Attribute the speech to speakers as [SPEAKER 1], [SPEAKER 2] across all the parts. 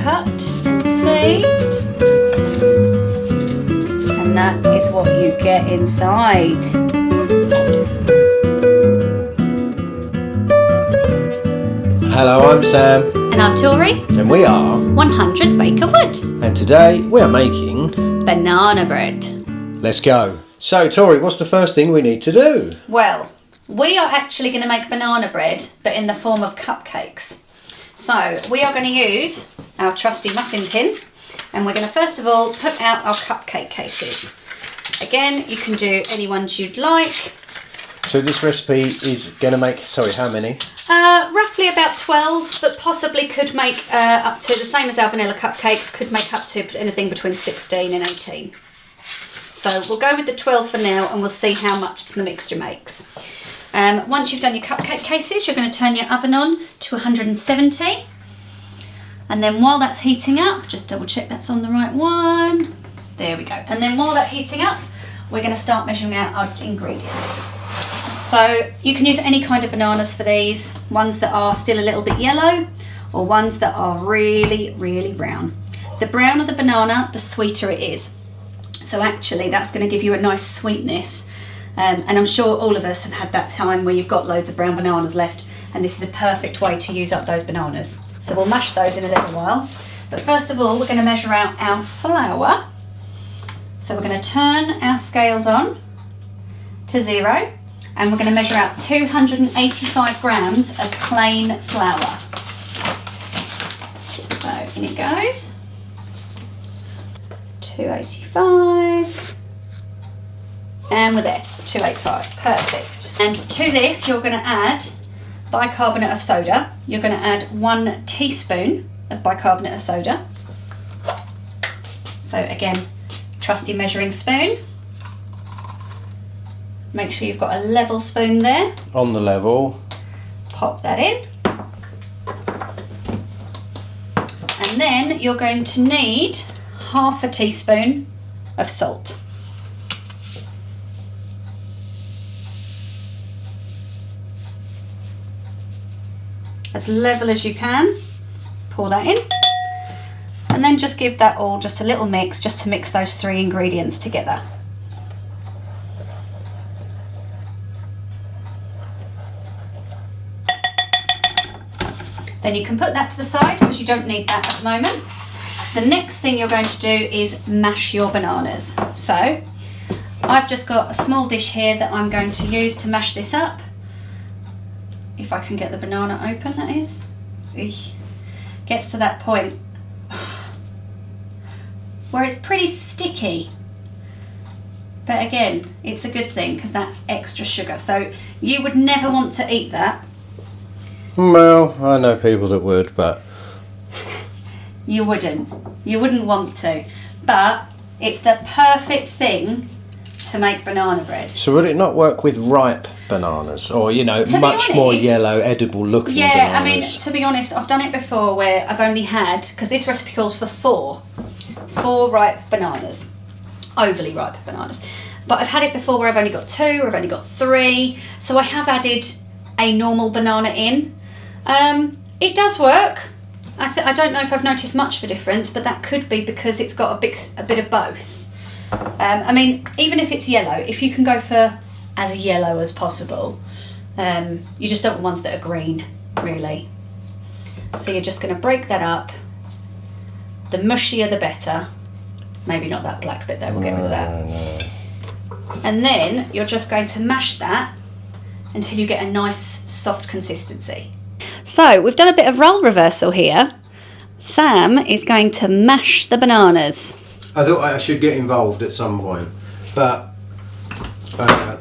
[SPEAKER 1] cut and see. And that is what you get inside.
[SPEAKER 2] Hello, I'm Sam.
[SPEAKER 1] And I'm Tori.
[SPEAKER 2] And we are
[SPEAKER 1] 100 Baker Wood.
[SPEAKER 2] And today we are making
[SPEAKER 1] banana bread.
[SPEAKER 2] Let's go. So, Tori, what's the first thing we need to do?
[SPEAKER 1] Well, we are actually going to make banana bread, but in the form of cupcakes. So, we are going to use our trusty muffin tin, and we're going to first of all put out our cupcake cases. Again, you can do any ones you'd like.
[SPEAKER 2] So this recipe is going to make, sorry, how many?
[SPEAKER 1] Roughly about 12, but possibly could make up to, the same as our vanilla cupcakes, could make up to anything between 16 and 18. So we'll go with the 12 for now, and we'll see how much the mixture makes. Once you've done your cupcake cases, you're going to turn your oven on to 170. And then while that's heating up, just double check that's on the right one. There we go. And then while that's heating up, we're going to start measuring out our ingredients. So you can use any kind of bananas for these, ones that are still a little bit yellow or ones that are really, really brown. The browner the banana, the sweeter it is. So actually that's going to give you a nice sweetness. And I'm sure all of us have had that time where you've got loads of brown bananas left, and this is a perfect way to use up those bananas. So we'll mash those in a little while. But first of all, we're going to measure out our flour. So we're going to turn our scales on to 0. And we're going to measure out 285 grams of plain flour. So in it goes. 285. And we're there, 285, perfect. And to this, you're going to add bicarbonate of soda. You're going to add 1 teaspoon of bicarbonate of soda. So again, trusty measuring spoon. Make sure you've got a level spoon there.
[SPEAKER 2] On the level.
[SPEAKER 1] Pop that in. And then you're going to need half a teaspoon of salt. As level as you can. Pour that in. And then just give that all just a little mix, just to mix those 3 ingredients together. Then you can put that to the side because you don't need that at the moment. The next thing you're going to do is mash your bananas. So I've just got a small dish here that I'm going to use to mash this up. If I can get the banana open, that is. Eesh. Gets to that point where it's pretty sticky. But again, it's a good thing because that's extra sugar. So you would never want to eat that.
[SPEAKER 2] Well, I know people that would, but
[SPEAKER 1] you wouldn't want to, but it's the perfect thing to make banana bread.
[SPEAKER 2] So would it not work with ripe bananas, or much more yellow, edible looking bananas?
[SPEAKER 1] Yeah, I mean, to be honest, I've done it before where I've only had, because this recipe calls for four ripe bananas, overly ripe bananas, but I've had it before where I've only got 2 or I've only got 3, so I have added a normal banana in. It does work. I don't know if I've noticed much of a difference, but that could be because it's got a bit of both. I mean, even if it's yellow, if you can go for as yellow as possible, you just don't want ones that are green, really. So you're just going to break that up. The mushier the better. Maybe not that black bit there, we'll get rid of that.
[SPEAKER 2] No.
[SPEAKER 1] And then you're just going to mash that until you get a nice soft consistency. So we've done a bit of role reversal here. Sam is going to mash the bananas.
[SPEAKER 2] I thought I should get involved at some point, but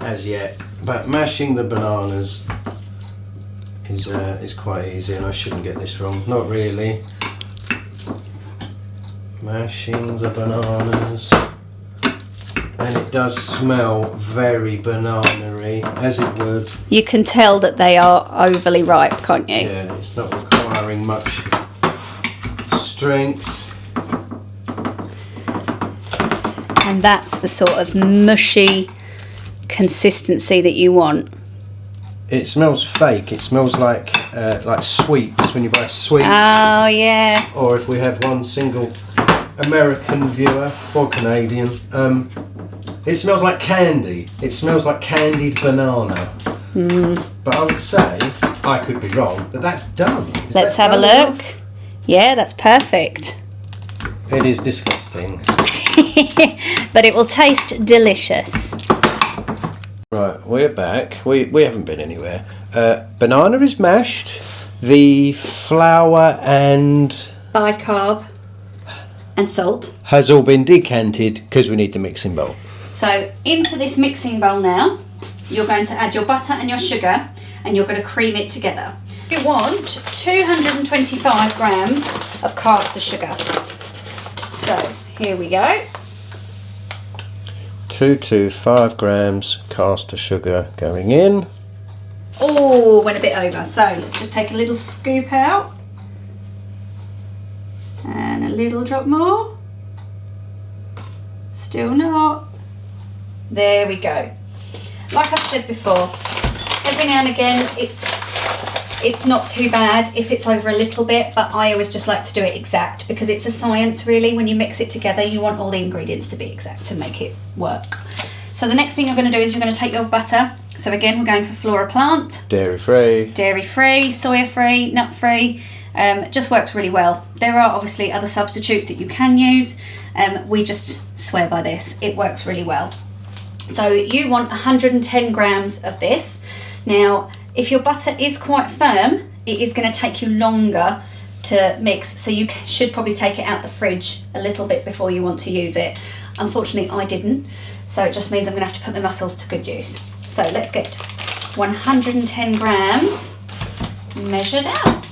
[SPEAKER 2] as yet. But mashing the bananas is quite easy, and I shouldn't get this wrong. Not really. Mashing the bananas. And it does smell very banana-y, as it would.
[SPEAKER 1] You can tell that they are overly ripe, can't you?
[SPEAKER 2] Yeah, it's not requiring much strength.
[SPEAKER 1] And that's the sort of mushy consistency that you want.
[SPEAKER 2] It smells fake. It smells like sweets when you buy sweets.
[SPEAKER 1] Oh yeah.
[SPEAKER 2] Or if we have one single American viewer or Canadian, it smells like candy. It smells like candied banana. But I would say, I could be wrong, but that's done.
[SPEAKER 1] Let's have a look. Yeah, that's perfect.
[SPEAKER 2] It is disgusting.
[SPEAKER 1] But it will taste delicious.
[SPEAKER 2] Right, we're back. We haven't been anywhere. Banana is mashed. The flour and
[SPEAKER 1] Bicarb and salt.
[SPEAKER 2] has all been decanted because we need the mixing bowl.
[SPEAKER 1] So into this mixing bowl now, you're going to add your butter and your sugar, and you're going to cream it together. You want 225 grams of caster sugar. So here we go.
[SPEAKER 2] 2 to 5 grams caster sugar going in.
[SPEAKER 1] Oh, went a bit over. So let's just take a little scoop out. And a little drop more. Still not. There we go. Like I've said before, every now and again it's not too bad if it's over a little bit, but I always just like to do it exact because it's a science really. When you mix it together, you want all the ingredients to be exact to make it work. So the next thing you're going to do is you're going to take your butter. So again, we're going for Flora Plant.
[SPEAKER 2] Dairy-free. Dairy-free,
[SPEAKER 1] soya-free, nut-free. Just works really well. There are obviously other substitutes that you can use. We just swear by this. It works really well. So you want 110 grams of this. Now, if your butter is quite firm, it is going to take you longer to mix. So you should probably take it out the fridge a little bit before you want to use it. Unfortunately, I didn't. So it just means I'm going to have to put my muscles to good use. So let's get 110 grams measured out.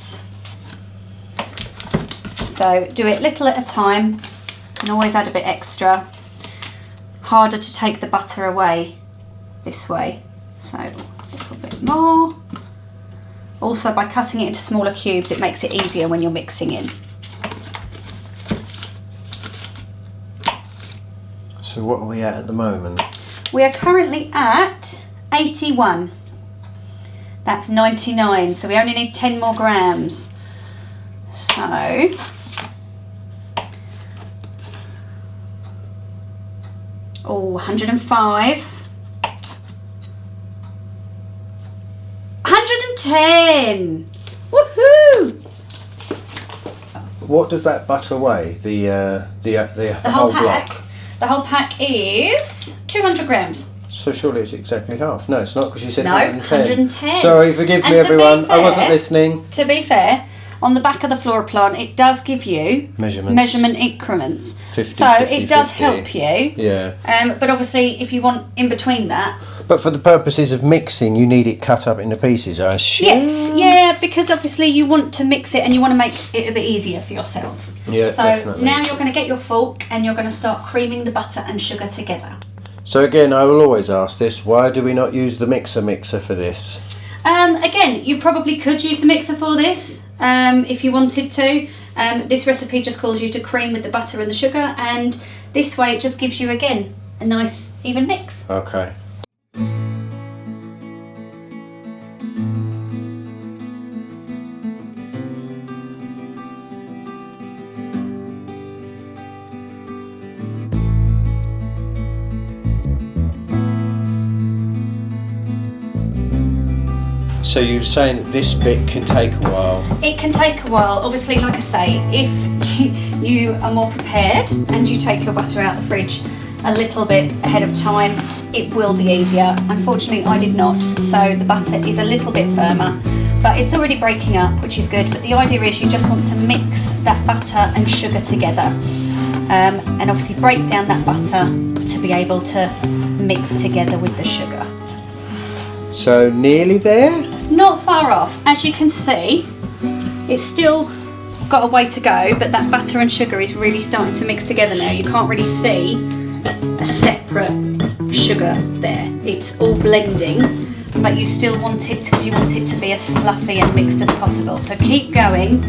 [SPEAKER 1] So do it little at a time and always add a bit extra. Harder to take the butter away this way. So a little bit more. Also, by cutting it into smaller cubes, it makes it easier when you're mixing in.
[SPEAKER 2] So what are we at the moment?
[SPEAKER 1] We are currently at 81. That's 99, so we only need 10 more grams. So, oh, 105. 110! Woohoo!
[SPEAKER 2] What does that butter weigh? The whole
[SPEAKER 1] pack.
[SPEAKER 2] block?
[SPEAKER 1] The whole pack is 200 grams.
[SPEAKER 2] So surely it's exactly half. No, it's not, because you said
[SPEAKER 1] No,
[SPEAKER 2] 110.
[SPEAKER 1] 110.
[SPEAKER 2] Sorry, forgive me everyone. I wasn't listening.
[SPEAKER 1] To be fair, on the back of the Flora Plant, it does give you measurement increments.
[SPEAKER 2] 50,
[SPEAKER 1] so
[SPEAKER 2] 50,
[SPEAKER 1] it does
[SPEAKER 2] 50.
[SPEAKER 1] help you.
[SPEAKER 2] Yeah.
[SPEAKER 1] But obviously, if you want in between that.
[SPEAKER 2] But for the purposes of mixing, you need it cut up into pieces, I assume?
[SPEAKER 1] Yes, yeah, because obviously you want to mix it and you want to make it a bit easier for yourself.
[SPEAKER 2] Yeah,
[SPEAKER 1] so
[SPEAKER 2] definitely.
[SPEAKER 1] Now you're going to get your fork and you're going to start creaming the butter and sugar together.
[SPEAKER 2] So again, I will always ask this, why do we not use the mixer for this?
[SPEAKER 1] Again, you probably could use the mixer for this if you wanted to. This recipe just calls you to cream with the butter and the sugar, and this way it just gives you, again, a nice even mix.
[SPEAKER 2] Okay. So you're saying that this bit can take a while?
[SPEAKER 1] It can take a while. Obviously, like I say, if you are more prepared and you take your butter out of the fridge a little bit ahead of time, it will be easier. Unfortunately, I did not, so the butter is a little bit firmer, but it's already breaking up, which is good. But the idea is you just want to mix that butter and sugar together, and obviously break down that butter to be able to mix together with the sugar.
[SPEAKER 2] So nearly there?
[SPEAKER 1] Not far off. As you can see, it's still got a way to go, but that butter and sugar is really starting to mix together now. You can't really see a separate sugar there. It's all blending, but you still want it to be as fluffy and mixed as possible. So keep going.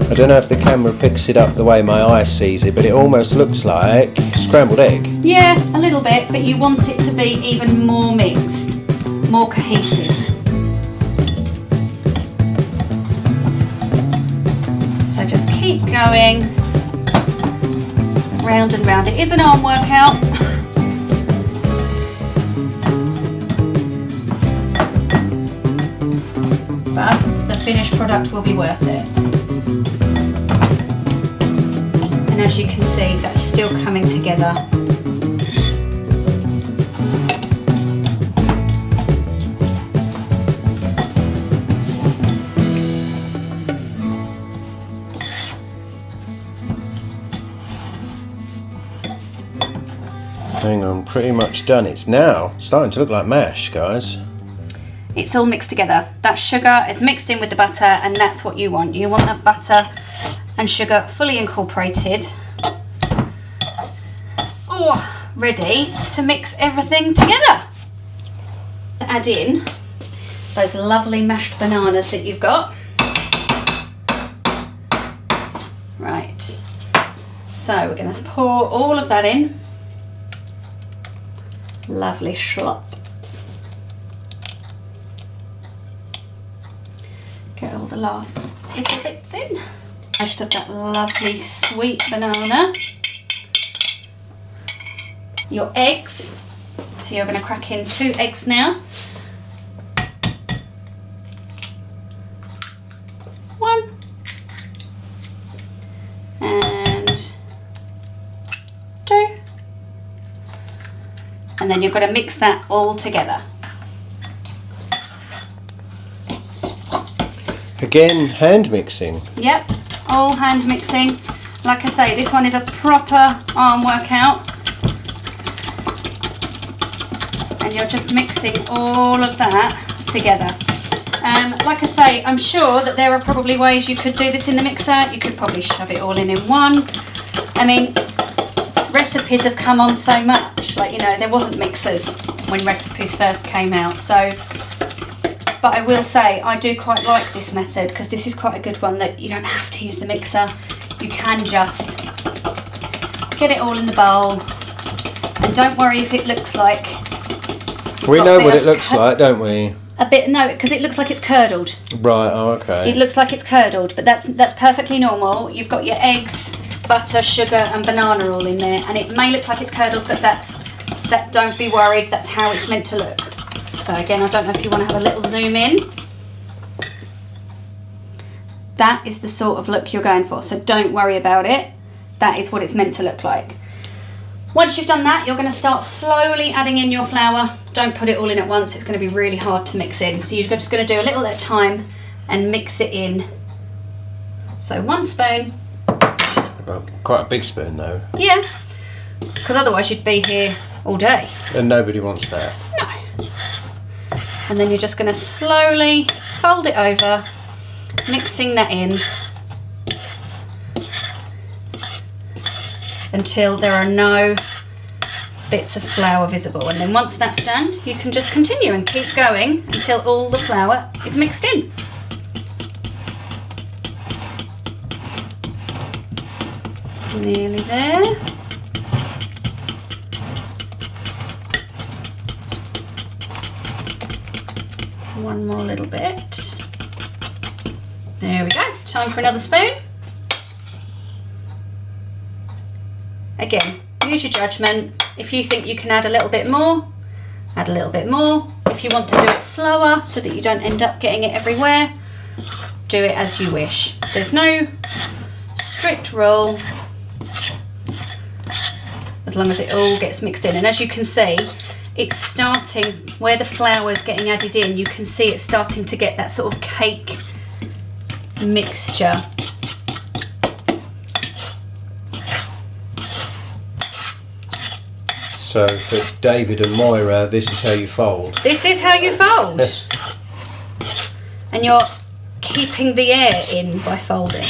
[SPEAKER 2] I don't know if the camera picks it up the way my eye sees it, but it almost looks like scrambled egg.
[SPEAKER 1] Yeah, a little bit, but you want it to be even more mixed. more cohesive. So just keep going round and round. It is an arm workout. But the finished product will be worth it. And as you can see, that's still coming together.
[SPEAKER 2] Hang on, pretty much done. It's now starting to look like mash, guys.
[SPEAKER 1] It's all mixed together. That sugar is mixed in with the butter, and that's what you want. You want that butter and sugar fully incorporated. Oh, ready to mix everything together. Add in those lovely mashed bananas that you've got. Right. So we're going to pour all of that in. Lovely slop. Get all the last little bits in. Most of that lovely sweet banana. Your eggs. So you're going to crack in 2 eggs now. 1 and 2. And then you're going to mix that all together.
[SPEAKER 2] Again, hand mixing.
[SPEAKER 1] Yep, all hand mixing. Like I say, this one is a proper arm workout. And you're just mixing all of that together. Like I say, I'm sure that there are probably ways you could do this in the mixer. You could probably shove it all in one. I mean, recipes have come on so much. Like, you know, there wasn't mixers when recipes first came out. So, but I will say I do quite like this method because this is quite a good one that you don't have to use the mixer. You can just get it all in the bowl, and don't worry if it looks like...
[SPEAKER 2] We know what it looks like, don't we?
[SPEAKER 1] A bit, no, because it looks like it's curdled.
[SPEAKER 2] Right, oh, okay.
[SPEAKER 1] It looks like it's curdled, but that's perfectly normal. You've got your eggs, butter, sugar and banana all in there, and it may look like it's curdled, but don't be worried, that's how it's meant to look. So again, I don't know if you want to have a little zoom in. That is the sort of look you're going for, so don't worry about it. That is what it's meant to look like. Once you've done that, you're going to start slowly adding in your flour. Don't put it all in at once, it's going to be really hard to mix in. So you're just going to do a little at a time and mix it in. So 1 spoon.
[SPEAKER 2] Well, quite a big spoon though.
[SPEAKER 1] Yeah, because otherwise you'd be here all day.
[SPEAKER 2] And nobody wants that.
[SPEAKER 1] No. And then you're just going to slowly fold it over, mixing that in until there are no bits of flour visible. And then once that's done, you can just continue and keep going until all the flour is mixed in. Nearly there. One more little bit. There we go. Time for another spoon. Again, use your judgment. If you think you can add a little bit more, add a little bit more. If you want to do it slower so that you don't end up getting it everywhere, do it as you wish. There's no strict rule, as long as it all gets mixed in. And as you can see, it's starting, where the flour's getting added in, you can see it's starting to get that sort of cake mixture.
[SPEAKER 2] So for David and Moira, this is how you fold.
[SPEAKER 1] This is how you fold. And you're keeping the air in by folding.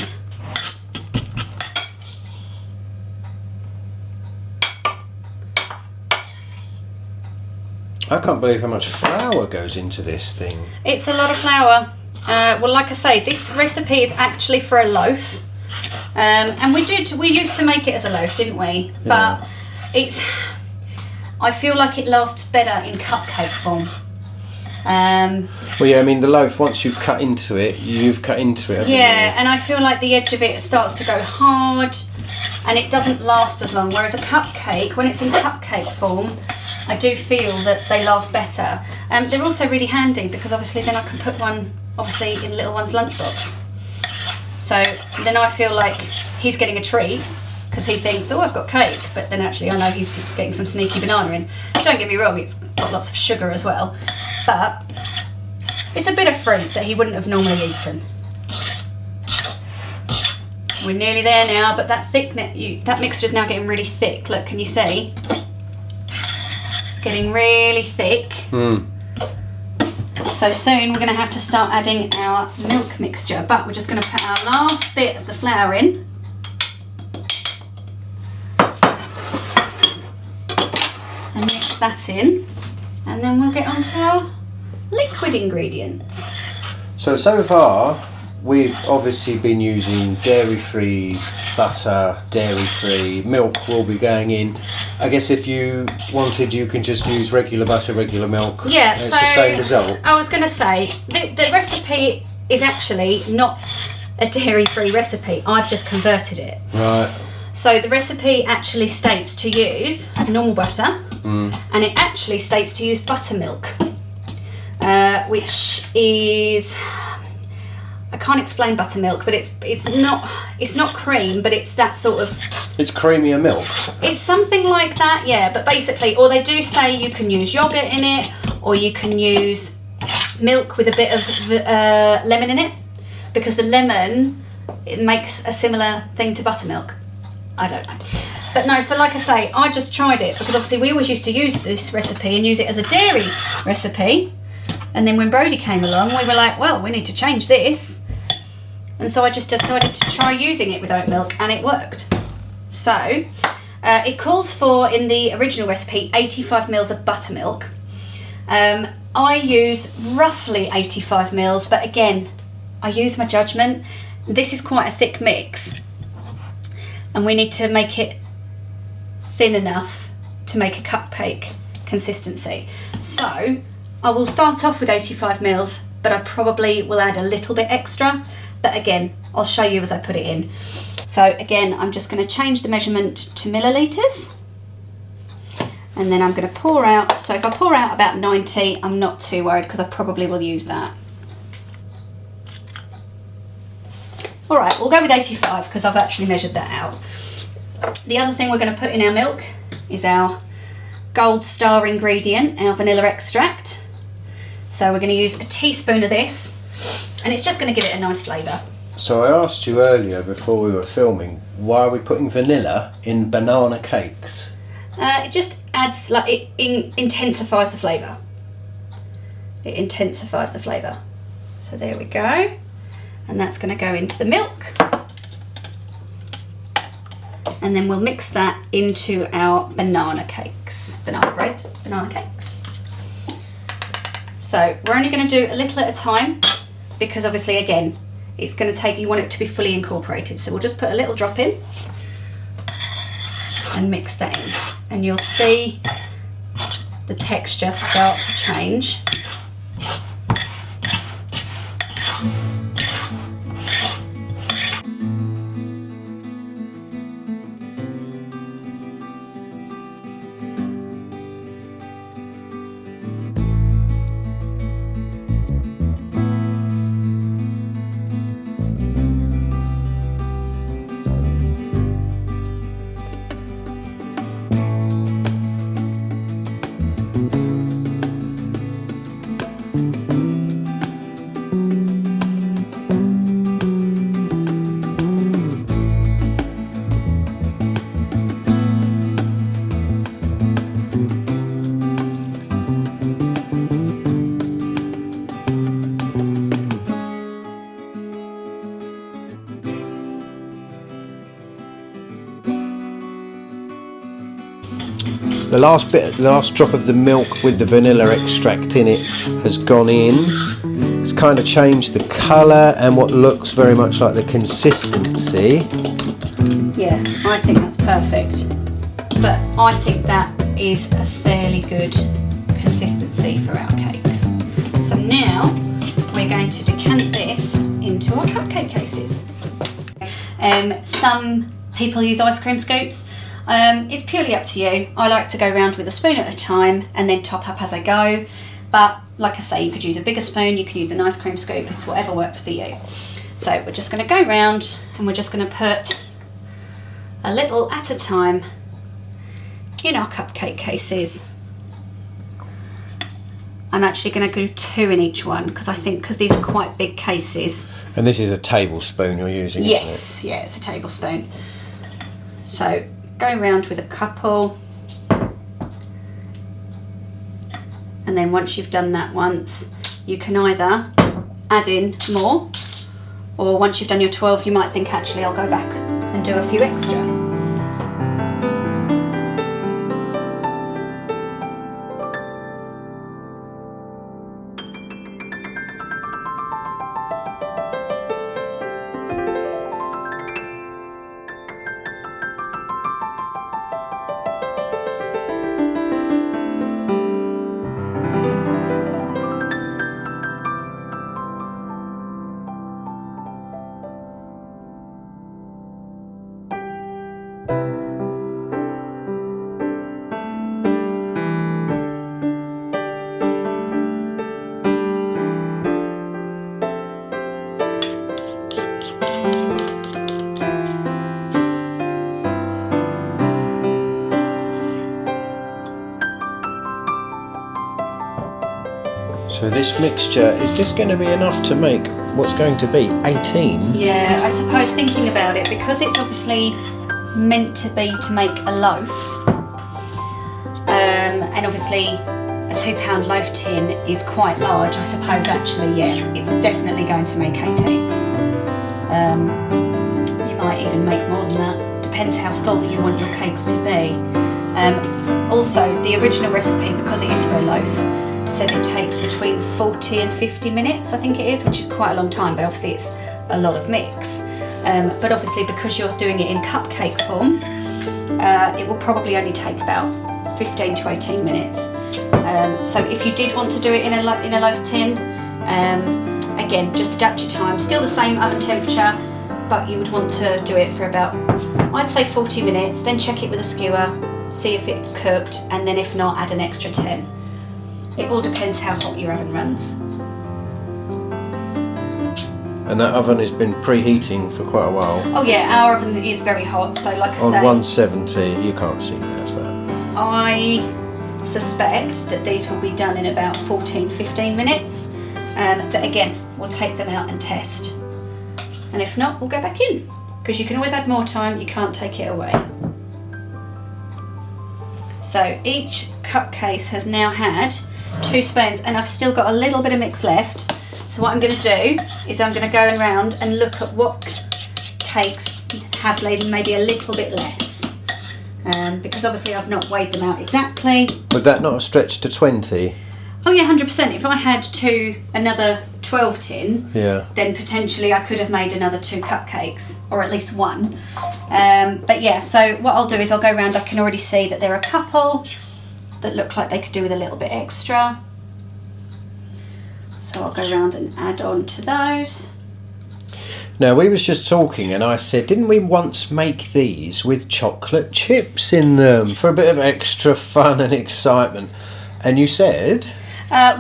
[SPEAKER 2] I can't believe how much flour goes into this thing.
[SPEAKER 1] It's a lot of flour. Well, like I say, this recipe is actually for a loaf. And we used to make it as a loaf, didn't we?
[SPEAKER 2] Yeah.
[SPEAKER 1] But I feel like it lasts better in cupcake form.
[SPEAKER 2] Well, yeah, I mean the loaf, once you've cut into it, haven't you?
[SPEAKER 1] And I feel like the edge of it starts to go hard and it doesn't last as long, whereas a cupcake, when it's in cupcake form, I do feel that they last better. They're also really handy because obviously then I can put one obviously in little one's lunchbox. So then I feel like he's getting a treat because he thinks, oh, I've got cake, but then actually I know he's getting some sneaky banana in. Don't get me wrong, it's got lots of sugar as well, but it's a bit of fruit that he wouldn't have normally eaten. We're nearly there now, but that that mixture is now getting really thick. Look, can you see? It's getting really thick. So soon we're going to have to start adding our milk mixture, but we're just going to put our last bit of the flour in. And mix that in, and then we'll get on to our liquid ingredients.
[SPEAKER 2] So far we've obviously been using dairy-free butter, dairy-free milk will be going in. I guess if you wanted, you can just use regular butter, regular milk.
[SPEAKER 1] Yeah,
[SPEAKER 2] and it's
[SPEAKER 1] so
[SPEAKER 2] the same result.
[SPEAKER 1] I was going to say, the recipe is actually not a dairy-free recipe. I've just converted it.
[SPEAKER 2] Right.
[SPEAKER 1] So the recipe actually states to use normal butter, and it actually states to use buttermilk, which is, I can't explain buttermilk, but it's not cream, but it's that sort of.
[SPEAKER 2] It's creamier milk.
[SPEAKER 1] It's something like that, yeah. But basically, or they do say you can use yogurt in it, or you can use milk with a bit of lemon in it, because the lemon, it makes a similar thing to buttermilk. I don't know. But no, so like I say, I just tried it because obviously we always used to use this recipe and use it as a dairy recipe. And then when Brody came along, we were like, well, we need to change this. And so I just decided to try using it with oat milk, and it worked. So it calls for, in the original recipe, 85 mils of buttermilk. I use roughly 85 mils, but again, I use my judgment. This is quite a thick mix, and we need to make it thin enough to make a cupcake consistency. So I will start off with 85 mils, but I probably will add a little bit extra. But again, I'll show you as I put it in. So again, I'm just going to change the measurement to millilitres. And then I'm going to pour out. So if I pour out about 90, I'm not too worried because I probably will use that. All right, we'll go with 85 because I've actually measured that out. The other thing we're going to put in our milk is our gold star ingredient, our vanilla extract. So we're going to use a teaspoon of this, and it's just going to give it a nice flavour.
[SPEAKER 2] So I asked you earlier before we were filming, why are we putting vanilla in banana cakes?
[SPEAKER 1] It just adds, like, it intensifies the flavour. It intensifies the flavour. So there we go. And that's going to go into the milk. And then we'll mix that into our banana cakes. Banana cakes. So we're only going to do a little at a time because obviously, again, it's going to take, you want it to be fully incorporated. So we'll just put a little drop in and mix that in. And you'll see the texture start to change.
[SPEAKER 2] The last drop of the milk with the vanilla extract in it has gone in. It's kind of changed the colour and what looks very much like the consistency.
[SPEAKER 1] Yeah, I think that's perfect. But I think that is a fairly good consistency for our cakes. So now we're going to decant this into our cupcake cases. Some people use ice cream scoops. It's purely up to you. I like to go around with a spoon at a time and then top up as I go. But like I say, you could use a bigger spoon, you can use an ice cream scoop, it's whatever works for you. So we're just going to go round and we're just going to put a little at a time in our cupcake cases. I'm actually going to do 2 in each one because these are quite big cases.
[SPEAKER 2] And this is a tablespoon you're using,
[SPEAKER 1] yes,
[SPEAKER 2] isn't it?
[SPEAKER 1] Yeah, it's a tablespoon. So go round with a couple. And then once you've done that once, you can either add in more, or once you've done your 12, you might think, actually, I'll go back and do a few extra.
[SPEAKER 2] So this mixture, is this going to be enough to make what's going to be 18?
[SPEAKER 1] Yeah, I suppose thinking about it, because it's obviously meant to be to make a loaf, and obviously a £2 loaf tin is quite large, I suppose actually, yeah, it's definitely going to make 18. You might even make more than that, depends how full you want your cakes to be. Also, the original recipe, because it is for a loaf, says it takes between 40 and 50 minutes, I think it is, which is quite a long time, but obviously it's a lot of mix. But obviously because you're doing it in cupcake form, it will probably only take about 15 to 18 minutes. So if you did want to do it in a loaf tin, again, just adapt your time. Still the same oven temperature, but you would want to do it for about, I'd say 40 minutes, then check it with a skewer, see if it's cooked, and then if not, add an extra 10. It all depends how hot your oven runs.
[SPEAKER 2] And that oven has been preheating for quite a while.
[SPEAKER 1] Oh yeah, our oven is very hot, so like I say...
[SPEAKER 2] On 170, you can't see that, but...
[SPEAKER 1] I suspect that these will be done in about 14-15 minutes. But again, we'll take them out and test. And if not, we'll go back in. Because you can always add more time, you can't take it away. So each cup case has now had 2 spoons, and I've still got a little bit of mix left. So what I'm going to do is I'm going to go around and look at what cakes have maybe a little bit less. Because obviously I've not weighed them out exactly.
[SPEAKER 2] Would that not have stretched to 20?
[SPEAKER 1] Oh yeah, 100%. If I had another 12 tin,
[SPEAKER 2] yeah,
[SPEAKER 1] then potentially I could have made another 2 cupcakes, or at least 1. But yeah, so what I'll do is I'll go around. I can already see that there are a couple that look like they could do with a little bit extra. So I'll go around and add on to those.
[SPEAKER 2] Now, we was just talking and I said, didn't we once make these with chocolate chips in them for a bit of extra fun and excitement? And you said...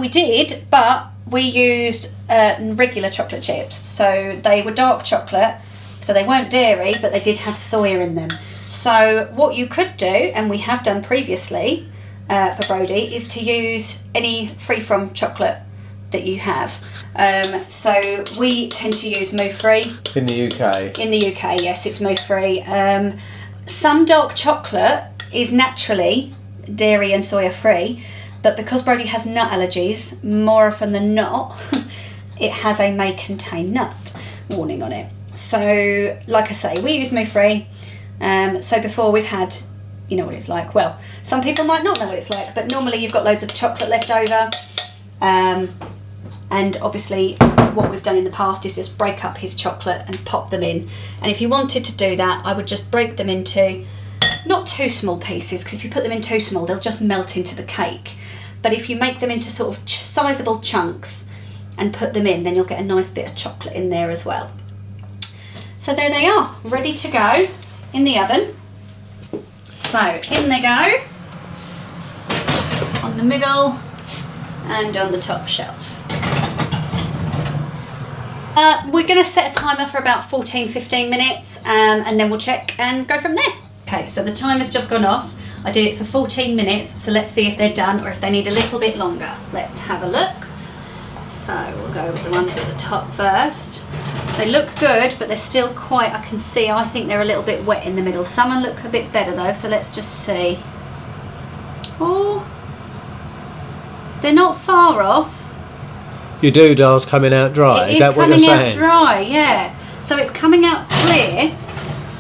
[SPEAKER 1] we did, but we used regular chocolate chips. So they were dark chocolate, so they weren't dairy, but they did have soya in them. So what you could do, and we have done previously for Brody, is to use any free-from chocolate that you have. So we tend to use moo-free.
[SPEAKER 2] In the UK? In
[SPEAKER 1] the UK, yes, it's moo-free. Some dark chocolate is naturally dairy and soya free, but because Brody has nut allergies, more often than not, it has a may contain nut warning on it. So, like I say, we use moo-free. So before we've had, you know what it's like. Well, some people might not know what it's like, but normally you've got loads of chocolate left over. And obviously what we've done in the past is just break up his chocolate and pop them in. And if you wanted to do that, I would just break them into not too small pieces, because if you put them in too small, they'll just melt into the cake. But if you make them into sort of sizable chunks and put them in, then you'll get a nice bit of chocolate in there as well. So there they are, ready to go in the oven. So in they go, on the middle and on the top shelf. We're going to set a timer for about 14-15 minutes and then we'll check and go from there. Okay, so the timer's just gone off. I did it for 14 minutes, so let's see if they're done or if they need a little bit longer. Let's have a look. So we'll go with the ones at the top first. They look good, but they're still quite, I can see, I think they're a little bit wet in the middle. Some look a bit better though, so let's just see. Oh, they're not far off.
[SPEAKER 2] Your doodah's coming out dry, is that what you're saying? It is coming out
[SPEAKER 1] dry, yeah. So it's coming out clear,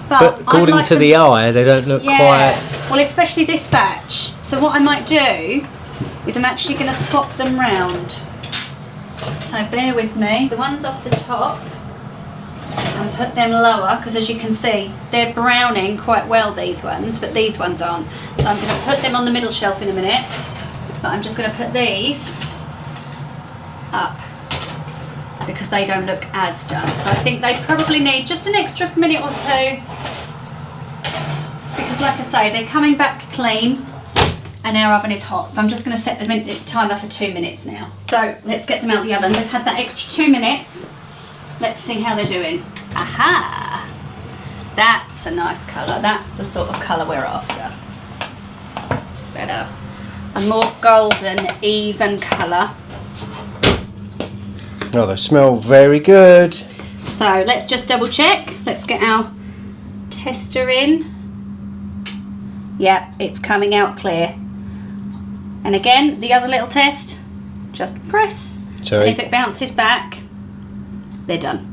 [SPEAKER 2] but according to the eye, they don't look quite...
[SPEAKER 1] Well, especially this batch. So what I might do is I'm actually going to swap them round. So bear with me. The ones off the top, and put them lower, because as you can see, they're browning quite well, these ones, but these ones aren't. So I'm going to put them on the middle shelf in a minute, but I'm just going to put these up because they don't look as done. So I think they probably need just an extra minute or two, because like I say, they're coming back clean and our oven is hot. So I'm just going to set the timer for 2 minutes now. So let's get them out of the oven. They've had that extra 2 minutes. Let's see how they're doing. Aha! That's a nice colour. That's the sort of colour we're after. It's better. A more golden, even colour.
[SPEAKER 2] Oh, they smell very good.
[SPEAKER 1] So let's just double check. Let's get our tester in. Yeah, it's coming out clear. And again, the other little test, just press.
[SPEAKER 2] Sorry.
[SPEAKER 1] And if it bounces back, they're done.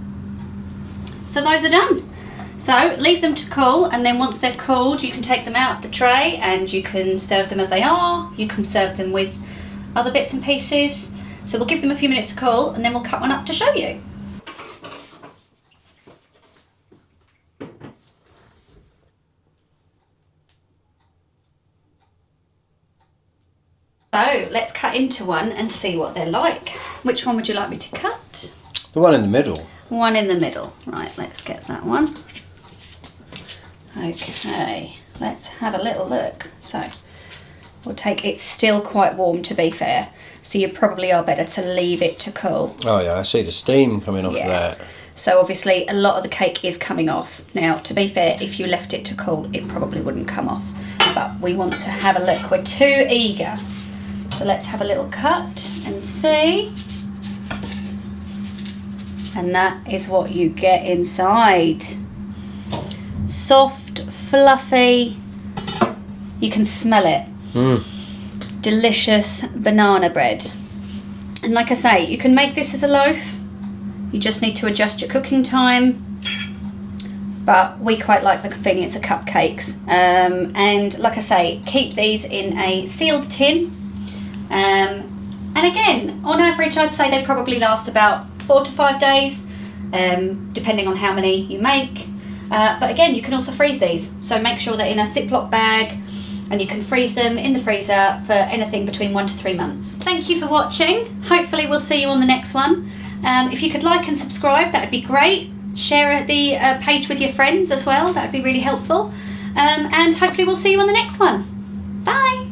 [SPEAKER 1] So those are done. So leave them to cool, and then once they've cooled, you can take them out of the tray and you can serve them as they are. You can serve them with other bits and pieces. So we'll give them a few minutes to cool and then we'll cut one up to show you. So let's cut into one and see what they're like. Which one would you like me to cut?
[SPEAKER 2] The one in the middle.
[SPEAKER 1] One in the middle. Right, let's get that one. Okay, let's have a little look. So we'll take, it's still quite warm to be fair, so you probably are better to leave it to cool.
[SPEAKER 2] Oh yeah, I see the steam coming off of that.
[SPEAKER 1] So obviously a lot of the cake is coming off. Now to be fair, if you left it to cool, it probably wouldn't come off. But we want to have a look, we're too eager. So let's have a little cut and see. And that is what you get inside. Soft, fluffy, you can smell it. Delicious banana bread. And like I say, you can make this as a loaf. You just need to adjust your cooking time. But we quite like the convenience of cupcakes. And like I say, keep these in a sealed tin. And again, on average, I'd say they probably last about 4 to 5 days, depending on how many you make. But again, you can also freeze these. So make sure they're in a Ziploc bag and you can freeze them in the freezer for anything between 1 to 3 months. Thank you for watching. Hopefully we'll see you on the next one. If you could like and subscribe, that would be great. Share the page with your friends as well. That would be really helpful. And hopefully we'll see you on the next one. Bye.